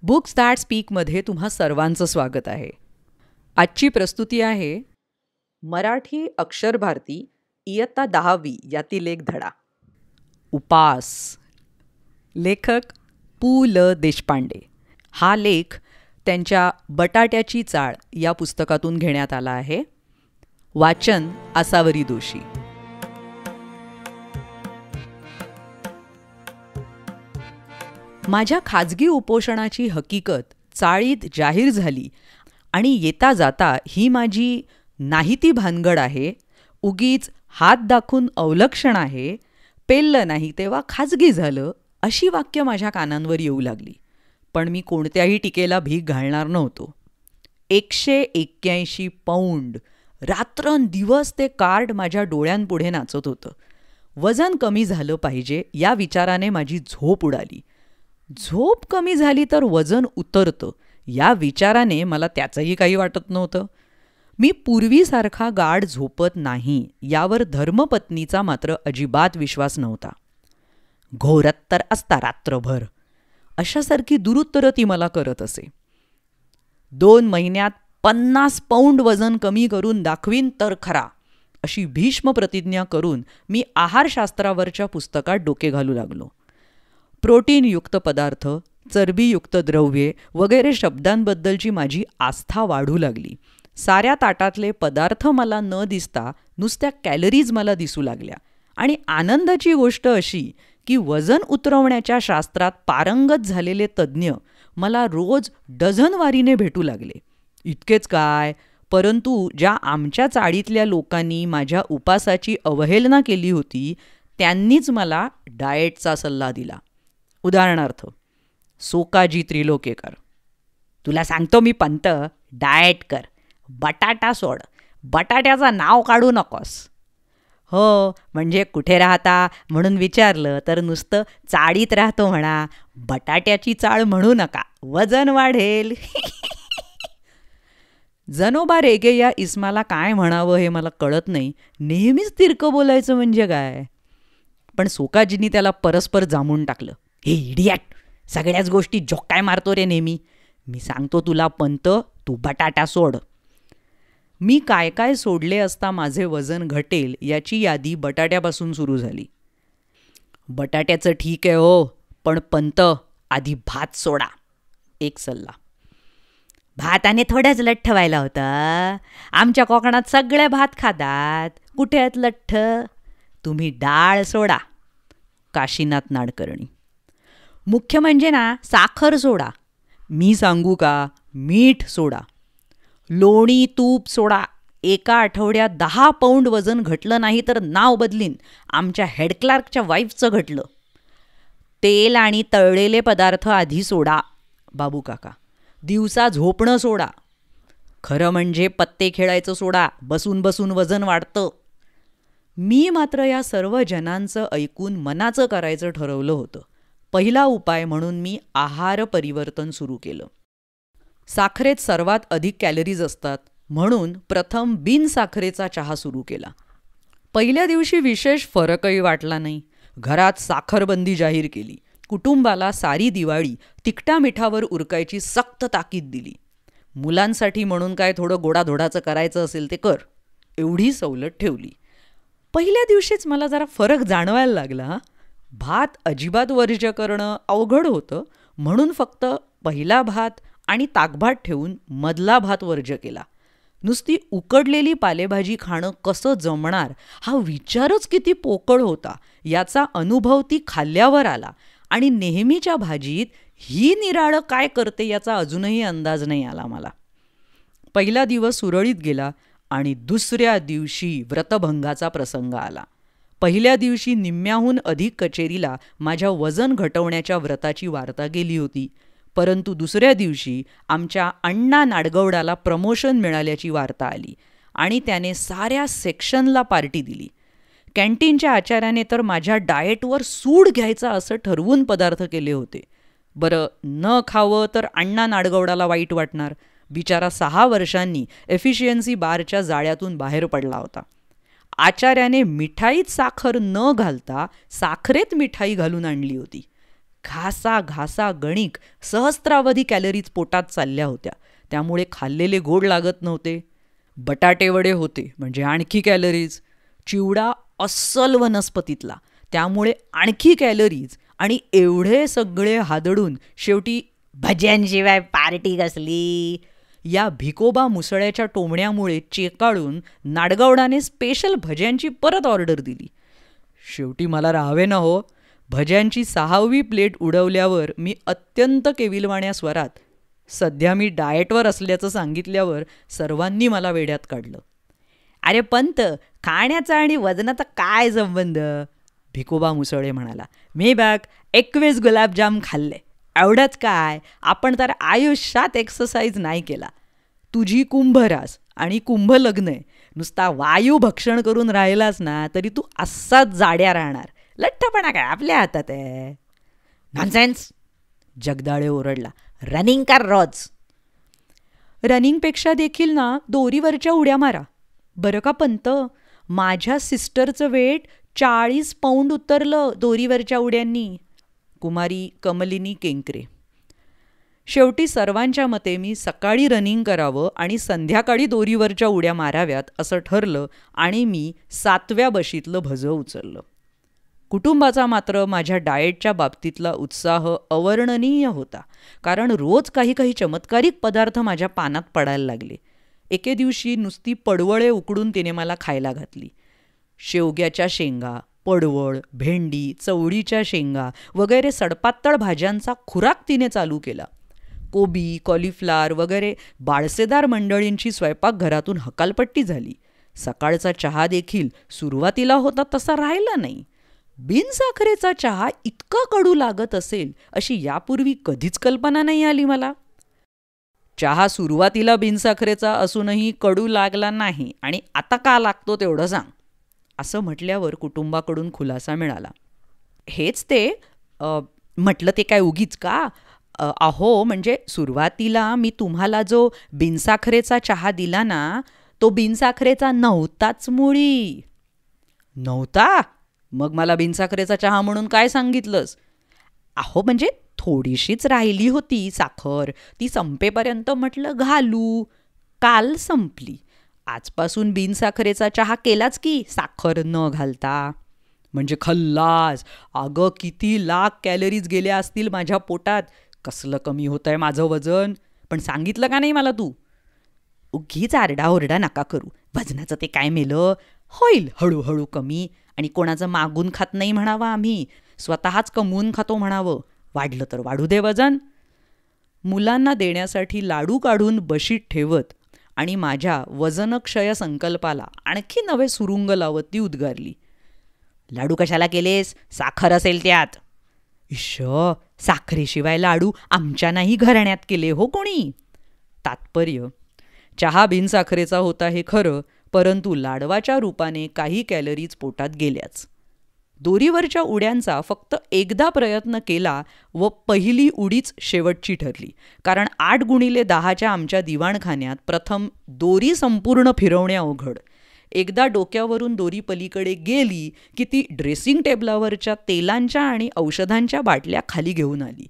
Books that स्पीकमध्ये तुम्हा सर्वांचं स्वागत आहे. आजची प्रस्तुती आहे मराठी अक्षर भारती इयत्ता 10वी यातील एक धडा, उपास. लेखक पु ल देशपांडे. हा लेख त्यांच्या बटाट्याची चाळ या पुस्तकातून घेण्यात आला आहे. वाचन आसावरी दोशी. माझ्या खाजगी उपोषणाची हकीकत चाळीत जाहीर झाली आणि येता जाता ही माझी नाही ती भानगड आहे, उगीच हात दाखवून अवलक्षण आहे, पेललं नाही तेव्हा खाजगी झालं, अशी वाक्य माझ्या कानांवर येऊ लागली. पण मी कोणत्याही टीकेला भीक घालणार नव्हतो. 181 पौंड, रात्रंदिवस ते कार्ड माझ्या डोळ्यांपुढे नाचत होतं. वजन कमी झालं पाहिजे या विचाराने माझी झोप उडाली. झोप कमी झाली तर वजन उतरतं या विचाराने मला त्याचंही काही वाटत नव्हतं. मी पूर्वीसारखा गाढ झोपत नाही यावर धर्मपत्नीचा मात्र अजिबात विश्वास नव्हता. घोरत तर असता रात्रभर, अशासारखी दुरुत्तरं ती मला करत असे. 2 महिन्यात 50 पौंड वजन कमी करून दाखवीन तर खरा, अशी भीष्म प्रतिज्ञा करून मी आहारशास्त्रावरच्या पुस्तकात डोके घालू लागलो. प्रोटीनयुक्त पदार्थ, चरबीयुक्त द्रव्ये वगैरे शब्दांबद्दलची माझी आस्था वाढू लागली. साऱ्या ताटातले पदार्थ मला न दिसता नुसत्या कॅलरीज मला दिसू लागल्या. आणि आनंदाची गोष्ट अशी की वजन उतरवण्याच्या शास्त्रात पारंगत झालेले तज्ज्ञ मला रोज डझनवारीने भेटू लागले. इतकेच काय, परंतु ज्या आमच्या चाळीतल्या लोकांनी माझ्या उपासाची अवहेलना केली होती त्यांनीच मला डाएटचा सल्ला दिला. उदाहरणार्थ, सोकाजी त्रिलोकेकर, तुला सांगतो मी पंत, डाएट कर, बटाटा सोड, बटाट्याचं नाव काढू नकोस. हो, म्हणजे कुठे राहता म्हणून विचारलं तर नुसतं चाळीत राहतो म्हणा, बटाट्याची चाळ म्हणू नका, वजन वाढेल. जनोबा रेगे या इस्माला काय म्हणावं हे मला कळत नाही. नेहमीच तिरकं बोलायचं म्हणजे काय. पण सोकाजींनी त्याला परस्पर जामून टाकलं. हे इडियट, सगळ्याच गोष्टी जोकाय मारतो रे नेहमी. मी सांगतो तुला पंत, तू बटाटा सोड. मी काय काय सोडले असता माझे वजन घटेल याची यादी बटाट्यापासून सुरू झाली. बटाट्याचं ठीक आहे हो, पण पंत आधी भात सोडा, एक सल्ला. भाताने थोड्याच लठ्ठ व्हायला होतं. आमच्या कोकणात सगळे भात खातात, कुठे आहेत लठ्ठ. तुम्ही डाळ सोडा, काशीनाथ नाडकर्णी. मुख्य म्हणजे ना, साखर सोडा. मी सांगू का, मीठ सोडा. लोणी तूप सोडा. एका आठवड्यात 10 पौंड वजन घटलं नाही तर नाव बदलीन. आमच्या हेडक्लार्कच्या वाईफचं घटलं. तेल आणि तळलेले पदार्थ आधी सोडा, बाबू काका. दिवसा झोपणं सोडा. खरं म्हणजे पत्ते खेळायचं सोडा, बसून बसून वजन वाढतं. मी मात्र या सर्व जनांचं ऐकून मनाचं करायचं ठरवलं होतं. पहिला उपाय म्हणून मी आहार परिवर्तन सुरू केलं. साखरेत सर्वात अधिक कॅलरीज असतात म्हणून प्रथम बिनसाखरेचा चहा सुरू केला. पहिल्या दिवशी विशेष फरकही वाटला नाही. घरात साखरबंदी जाहीर केली. कुटुंबाला सारी दिवाळी तिखटा मिठावर उरकायची सक्त ताकीद दिली. मुलांसाठी म्हणून काय थोडं गोडाधोडाचं करायचं असेल ते कर, एवढी सवलत ठेवली. पहिल्या दिवशीच मला जरा फरक जाणवायला लागला. भात अजिबात वर्ज्य करणं अवघड होतं म्हणून फक्त पहिला भात आणि ताकभात ठेवून मधला भात वर्ज्य केला. नुसती उकडलेली पालेभाजी खाणं कसं जमणार हा विचारच किती पोकळ होता याचा अनुभव ती खाल्ल्यावर आला. आणि नेहमीच्या भाजीत ही निराळं काय करते याचा अजूनही अंदाज नाही आला मला. पहिला दिवस सुरळीत गेला आणि दुसऱ्या दिवशी व्रतभंगाचा प्रसंग आला. पहिल्या दिवशी निम्म्याहून अधिक कचेरीला माझ्या वजन घटवण्याच्या व्रताची वार्ता गेली होती. परंतु दुसऱ्या दिवशी आमच्या अण्णा नाडगौडाला प्रमोशन मिळाल्याची वार्ता आली आणि त्याने साऱ्या सेक्शनला पार्टी दिली. कॅन्टीनच्या आचार्याने तर माझ्या डाएटवर सूड घ्यायचा असं ठरवून पदार्थ केले होते. बरं, न खावं तर अण्णा नाडगौडाला वाईट वाटणार. बिचारा 6 वर्षांनी एफिशियन्सी बारच्या जाळ्यातून बाहेर पडला होता. आचार्याने मिठाईत साखर न घालता साखरेत मिठाई घालून आणली होती. घासा घासा गणिक सहस्त्रावधी कॅलरीज पोटात चालल्या होत्या. त्यामुळे खाल्लेले गोड लागत नव्हते. बटाटे वडे होते म्हणजे आणखी कॅलरीज. चिवडा अस्सल वनस्पतीतला त्यामुळे आणखी कॅलरीज. आणि एवढे सगळे हादडून शेवटी भज्यांशिवाय पार्टी कसली या भिकोबा मुसळ्याच्या टोमण्यामुळे चेकाळून नाडगौडाने स्पेशल भज्यांची परत ऑर्डर दिली. शेवटी मला राहावे ना हो. भज्यांची 6वी प्लेट उडवल्यावर मी अत्यंत केविलवाण्या स्वरात सध्या मी डाएटवर असल्याचं सांगितल्यावर सर्वांनी मला वेड्यात काढलं. अरे पंत, खाण्याचा आणि वजनाचा काय संबंध? भिकोबा मुसळे म्हणाला. मी बघ 21 गुलाबजाम खाल्ले, एवढंच काय. आपण तर आयुष्यात एक्सरसाइज नाही केला. तुझी कुंभरास आणि कुंभ लग्न आहे. नुसता वायू भक्षण करून राहिलास ना तरी तू असाच जाड्या राहणार. लठ्ठपणा काय आपल्या हातात आहे. नॉनसेन्स, जगदाळे ओरडला. रनिंग कर रोज. रनिंगपेक्षा देखील ना दोरीवरच्या उड्या मारा. बरं का पंत, माझ्या सिस्टरचं वेट 40 पाऊंड उतरलं दोरीवरच्या उड्यांनी. कुमारी कमलिनी केंकरे. शेवटी सर्वांच्या मते मी सकाळी रनिंग करावं आणि संध्याकाळी दोरीवरच्या उड्या माराव्यात असं ठरलं आणि मी 7व्या बशीतलं भजं उचललं. कुटुंबाचा मात्र माझ्या डाएटच्या बाबतीतला उत्साह अवर्णनीय होता. कारण रोज काही काही चमत्कारिक पदार्थ माझ्या पानात पडायला लागले. एके दिवशी नुसती पडवळे उकडून तिने मला खायला घातली. शेवग्याच्या शेंगा, पडवळ, भेंडी, चवळीच्या शेंगा वगैरे सडपातळ भाज्यांचा खुराक तिने चालू केला. कोबी, कॉलीफ्लावर वगैरे बाळसेदार मंडळींची स्वयंपाकघरातून हकालपट्टी झाली. सकाळचा चहा देखील सुरुवातीला होता तसा राहिला नाही. बिनसाखरेचा चहा इतका कडू लागत असेल अशी यापूर्वी कधीच कल्पना नाही आली मला. चहा सुरुवातीला बिनसाखरेचा असूनही कडू लागला नाही आणि आता का लागतो तेवढं सांग, असं म्हटल्यावर कुटुंबाकडून खुलासा मिळाला. हेच ते म्हटलं ते काय उगीच का? अहो म्हणजे सुरुवातीला मी तुम्हाला जो बिनसाखरेचा चहा दिला ना तो बिनसाखरेचा नव्हताच मुळी. नव्हता? मग मला बिनसाखरेचा चहा म्हणून काय सांगितलंस? अहो म्हणजे थोडीशीच राहिली होती साखर, ती संपेपर्यंत म्हटलं घालू. काल संपली. आजपासून बिनसाखरेचा चहा केलाच की साखर न घालता. म्हणजे खल्लास. अगं किती लाख कॅलरीज गेल्या असतील माझ्या पोटात. कसलं कमी होत आहे माझं वजन. पण सांगितलं का नाही मला तू? उगीच आरडाओरडा नका करू. वजनाचं ते काय मेलं, होईल हळूहळू कमी. आणि कोणाचं मागून खात नाही म्हणावं आम्ही, स्वतःच कमवून खातो म्हणावं. वाढलं तर वाढू दे वजन. मुलांना देण्यासाठी लाडू काढून बशीत ठेवत आणि माझ्या वजनक्षय संकल्पाला आणखी नवे सुरुंग लावत ती उद्गारली. लाडू कशाला केलेस? साखर असेल त्यात. इश, साखरेशिवाय लाडू आमच्या नाही घराण्यात केले हो कोणी. तात्पर्य, चहा बिनसाखरेचा होता हे खरं, परंतु लाडवाच्या रूपाने काही कॅलरीज पोटात गेल्याच. दोरीवरच्या उड्यांचा फक्त एकदा प्रयत्न केला व पहिली उडीच शेवटची ठरली. कारण 8x10 आमच्या दिवाणखान्यात प्रथम दोरी संपूर्ण फिरवणे अवघड. एकदा डोक्यावरून दोरी पलीकडे गेली की ती ड्रेसिंग टेबलावरच्या तेलांच्या आणि औषधांच्या बाटल्या खाली घेऊन आली.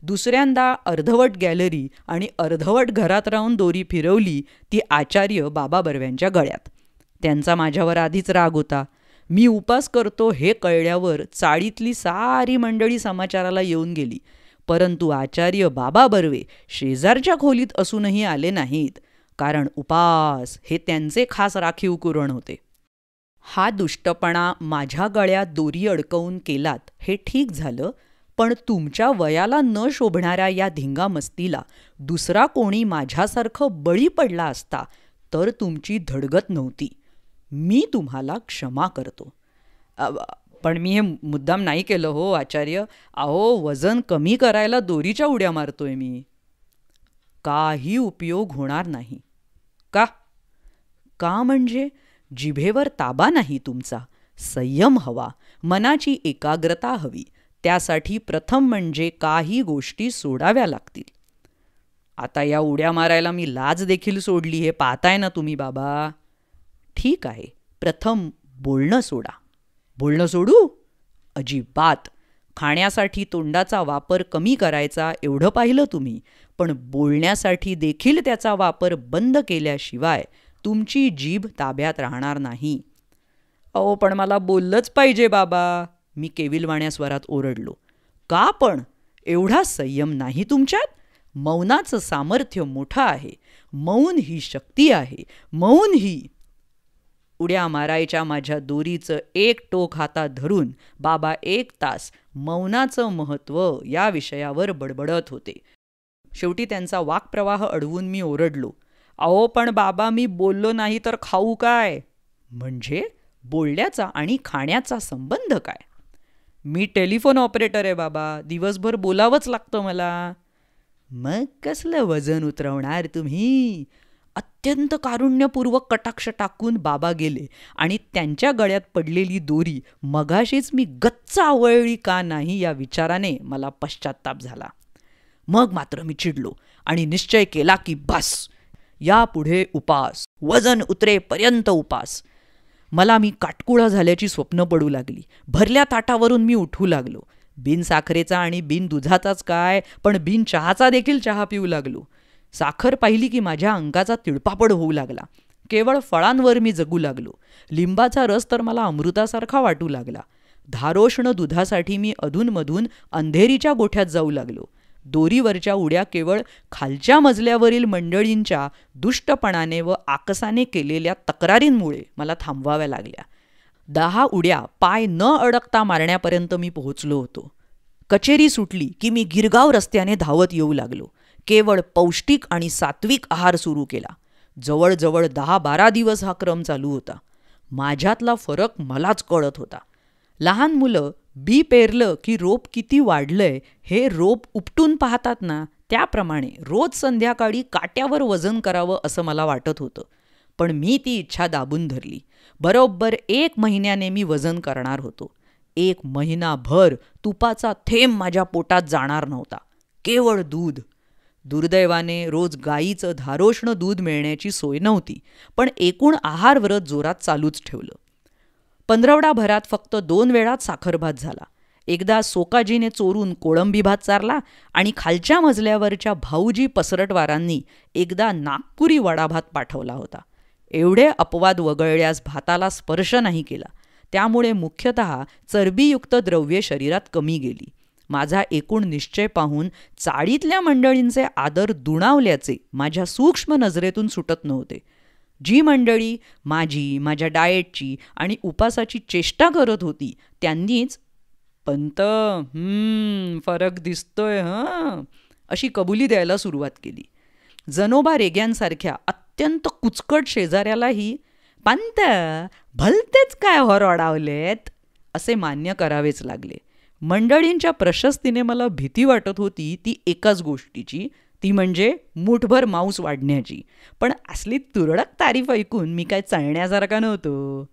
दुसऱ्यांदा अर्धवट गॅलरी आणि अर्धवट घरात राहून दोरी फिरवली ती आचार्य बाबा बर्व्यांच्या गळ्यात. त्यांचा माझ्यावर आधीच राग होता. मी उपास करतो हे कळल्यावर चाळीतली सारी मंडळी समाचाराला येऊन गेली. परंतु आचार्य बाबा बर्वे शेजारच्या खोलीत असूनही आले नाहीत. कारण उपास हे त्यांचे खास राखीव कुरण होते. हा दुष्टपणा माझ्या गळ्यात दोरी अडकवून केलात हे ठीक झालं, पण तुमच्या वयाला न शोभणाऱ्या या धिंगामस्तीला दुसरा कोणी माझ्यासारखं बळी पडला असता तर तुमची धडगत नव्हती. मी तुम्हाला क्षमा करतो. पण मी हे मुद्दाम नाही केलं हो आचार्य. अहो वजन कमी करायला दोरीच्या उड्या मारतोय मी. काही उपयोग होणार नाही. का? का म्हणजे जिभेवर ताबा नाही तुमचा. संयम हवा, मनाची एकाग्रता हवी. त्यासाठी प्रथम म्हणजे काही गोष्टी सोडाव्या लागतील. आता या उड्या मारायला मी लाज देखील सोडली हे पाहताय ना तुम्ही बाबा. ठीक आहे, प्रथम बोलणं सोडा. बोलणं सोडू? अजिबात. खाण्यासाठी तोंडाचा वापर कमी करायचा एवढं पाहिलं तुम्ही, पण बोलण्यासाठी देखील त्याचा वापर बंद केल्याशिवाय तुमची जीभ ताब्यात राहणार नाही. अहो पण मला बोललंच पाहिजे बाबा, मी केविलवाण्या स्वरात ओरडलो. का पण? एवढा संयम नाही तुमच्यात? मौनाचं सामर्थ्य मोठं आहे. मौन ही शक्ती आहे. मौन ही. उड्या मारायच्या माझ्या दोरीचं एक टोक हातात धरून बाबा 1 तास मौनाचं महत्त्व या विषयावर बडबडत होते. शेवटी त्यांचा वाक्प्रवाह अडवून मी ओरडलो. अहो पण बाबा, मी बोललो नाही तर खाऊ काय? म्हणजे बोलण्याचा आणि खाण्याचा संबंध काय? मी टेलिफोन ऑपरेटर आहे बाबा, दिवसभर बोलावंच लागतं मला. मग कसलं वजन उतरवणार तुम्ही? अत्यंत कारुण्यपूर्वक कटाक्ष टाकून बाबा गेले आणि त्यांच्या गळ्यात पडलेली दोरी मगाशीच मी गच्च आवळली का नाही या विचाराने मला पश्चात्ताप झाला. मग मात्र मी चिडलो आणि निश्चय केला की बस, यापुढे उपास, वजन उतरेपर्यंत उपास. मला मी काटकुळा झाल्याची स्वप्न पडू लागली. भरल्या ताटावरून मी उठू लागलो. बिन साखरेचा आणि बिन दुधाचाच काय, पण बिन चहाचा देखील चहा पिऊ लागलो. साखर पाहिली की माझ्या अंगाचा तिळपापड होऊ लागला. केवळ फळांवर मी जगू लागलो. लिंबाचा रस तर मला अमृतासारखा वाटू लागला. धारोष्ण दुधासाठी मी अधूनमधून अंधेरीच्या गोठ्यात जाऊ लागलो. दोरीवरच्या उड्या केवळ खालच्या मजल्यावरील मंडळींच्या दुष्टपणाने व आकसाने केलेल्या तक्रारींमुळे मला थांबवाव्या लागल्या. 10 उड्या पाय न अडकता मारण्यापर्यंत मी पोहोचलो होतो. कचेरी सुटली की मी गिरगाव रस्त्याने धावत येऊ लागलो. केवळ पौष्टिक आणि सात्विक आहार सुरू केला. जवळजवळ 10-12 दिवस हा क्रम चालू होता. माझ्यातला फरक मलाच कळत होता. लहान मुलं बी पेरलं की रोप किती वाढलंय हे रोप उपटून पाहतात ना, त्याप्रमाणे रोज संध्याकाळी काट्यावर वजन करावं असं मला वाटत होतं. पण मी ती इच्छा दाबून धरली. बरोबर 1 महिन्याने मी वजन करणार होतो. 1 महिनाभर तुपाचा थेंब माझ्या पोटात जाणार नव्हता. केवळ दूध. दुर्दैवाने रोज गाईचं धारोष्ण दूध मिळण्याची सोय नव्हती, पण एकूण आहारव्रत जोरात चालूच ठेवलं. 15 भरात फक्त 2 वेळात साखर भात झाला. एकदा सोकाजीने चोरून कोळंबी भात चारला आणि खालच्या मजल्यावरच्या भाऊजी पसरटवारांनी एकदा नागपुरी वडाभात पाठवला होता. एवढे अपवाद वगळल्यास भाताला स्पर्श नाही केला. त्यामुळे मुख्यतः चरबीयुक्त द्रव्ये शरीरात कमी गेली. माझा एकूण निश्चय पाहून चाळीतल्या मंडळींचे आदर दुणावल्याचे माझ्या सूक्ष्म नजरेतून सुटत नव्हते. जी मंडळी माझ्या डाएटची आणि उपासाची चेष्टा करत होती त्यांनीच पंत फरक दिसतोय अशी कबुली द्यायला सुरुवात केली. जनोबा रेग्यांसारख्या अत्यंत कुचकट शेजाऱ्यालाही पंत भलतेच काय ओरडावलेत असे मान्य करावेच लागले. मंडळींच्या प्रशस्तीने मला भीती वाटत होती ती एकाच गोष्टीची, ती म्हणजे मूठभर मांस वाढण्याची. पण असली तुरळक तारीफ ऐकून मी काय चळण्यासारखा नव्हतो.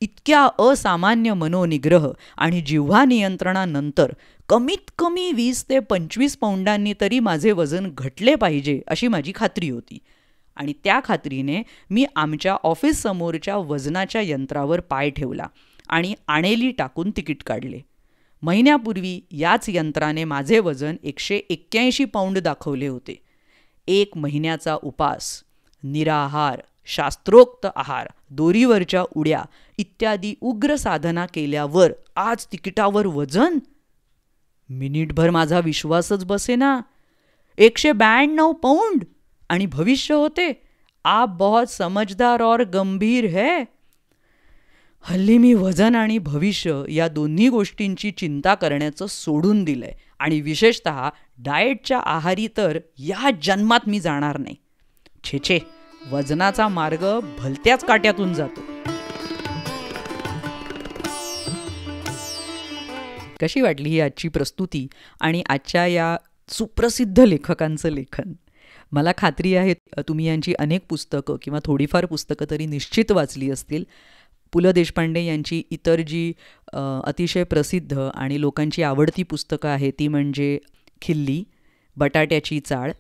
इतक्या असामान्य मनोनिग्रह आणि जिव्हा नियंत्रणानंतर कमीत कमी 20 ते 25 पौंडांनी तरी माझे वजन घटले पाहिजे अशी माझी खात्री होती. आणि त्या खात्रीने मी आमच्या ऑफिससमोरच्या वजनाच्या यंत्रावर पाय ठेवला आणि आणेली टाकून तिकीट काढले. महिन्यापूर्वी याच यंत्राने माझे वजन 181 पौंड दाखवले होते. 1 महिन्याचा उपास, निराहार, शास्त्रोक्त आहार, दोरीवरच्या उड्या इत्यादी उग्र साधना केल्यावर आज तिकिटावर वजन? मिनिटभर माझा विश्वासच बसेना. 192 पौंड आणि भविष्य होते आप बहुत समझदार और गंभीर है. हल्ली मी वजन आणि भविष्य या दोन्ही गोष्टींची चिंता करण्याचं सोडून दिलंय आणि विशेषतः डाएटच्या आहारी तर या जन्मात मी जाणार नाही. छे, वजनाचा मार्ग भलत्याच काट्यातून जातो. कशी वाटली ही आजची प्रस्तुती आणि आजच्या या सुप्रसिद्ध लेखकांचं लेखन? मला खात्री आहे तुम्ही यांची अनेक पुस्तकं किंवा थोडीफार पुस्तकं तरी निश्चित वाचली असतील. पु ल देशपांडे यांची इतर जी अतिशय प्रसिद्ध आणि लोकांची आवडती पुस्तकं आहेत ती म्हणजे खिल्ली, बटाट्याची चाळ,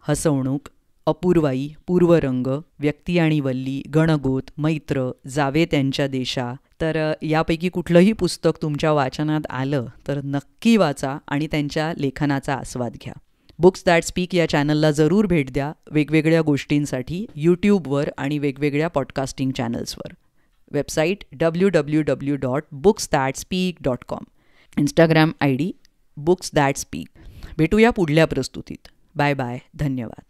हसवणूक, अपूर्वाई, पूर्वरंग, व्यक्ती आणि वल्ली, गणगोत, मैत्र, जावे त्यांच्या देशा. तर यापैकी कुठलंही पुस्तक तुमच्या वाचनात आलं तर नक्की वाचा आणि त्यांच्या लेखनाचा आस्वाद घ्या. बुक्स दॅट स्पीक या चॅनलला जरूर भेट द्या वेगवेगळ्या गोष्टींसाठी यूट्यूबवर आणि वेगवेगळ्या पॉडकास्टिंग चॅनल्सवर. Website www.booksthatspeak.com. Instagram ID books that speak. भेटूया पुढल्या प्रस्तुतीत. Bye bye. धन्यवाद.